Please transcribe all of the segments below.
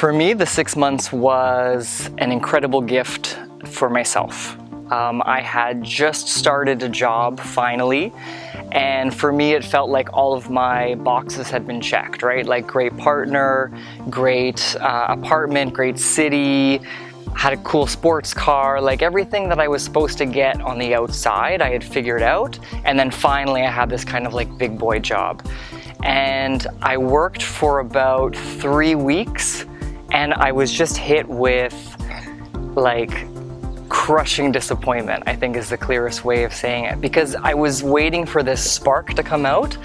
For me, the 6 months was an incredible gift for myself. I had just started a job finally, and for me it felt like all of my boxes had been checked, right? Like great partner, great apartment, great city, had a cool sports car, like everything that I was supposed to get on the outside I had figured out, and then finally I had this kind of like big boy job. And I worked for about 3 weeks, and I was just hit with like crushing disappointment, I think is the clearest way of saying it, because I was waiting for this spark to come out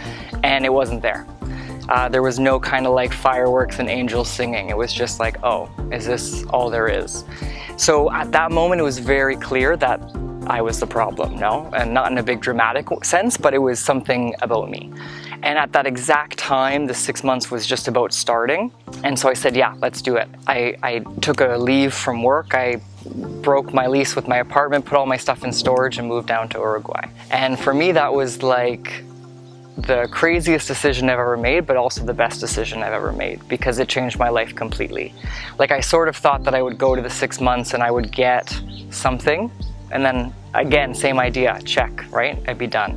and it wasn't there. There was no kind of like fireworks and angels singing. It was just like, oh, is this all there is? So at that moment it was very clear that I was the problem, no? And not in a big dramatic sense, but it was something about me. And at that exact time, the 6 months was just about starting. And so I said, yeah, let's do it. I took a leave from work. I broke my lease with my apartment, put all my stuff in storage, and moved down to Uruguay. And for me, that was like the craziest decision I've ever made, but also the best decision I've ever made, because it changed my life completely. Like, I sort of thought that I would go to the 6 months and I would get something, and then again, same idea, check, right? I'd be done.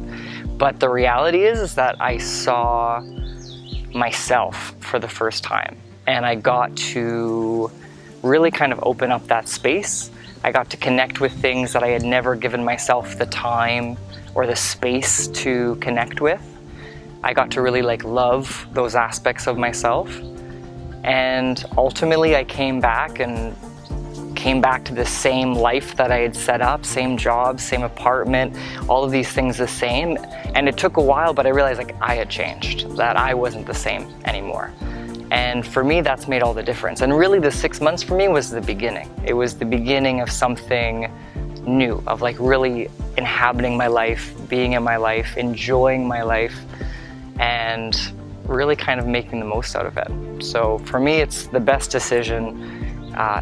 But the reality is that I saw myself for the first time, and I got to really kind of open up that space. I got to connect with things that I had never given myself the time or the space to connect with. I got to really like love those aspects of myself. And ultimately I came back to the same life that I had set up, same job, same apartment, all of these things the same. And it took a while, but I realized like I had changed, that I wasn't the same anymore. And for me, that's made all the difference. And really the 6 months for me was the beginning. It was the beginning of something new, of like really inhabiting my life, being in my life, enjoying my life, and really kind of making the most out of it. So for me, it's the best decision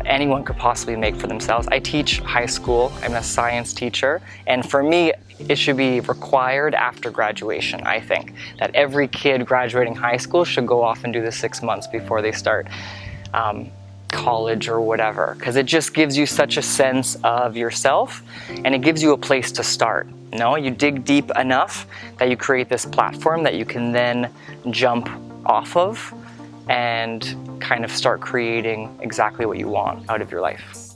anyone could possibly make for themselves. I teach high school, I'm a science teacher, and for me, it should be required after graduation, I think. That every kid graduating high school should go off and do the 6 months before they start college or whatever, because it just gives you such a sense of yourself, and it gives you a place to start. No, you dig deep enough that you create this platform that you can then jump off of and kind of start creating exactly what you want out of your life.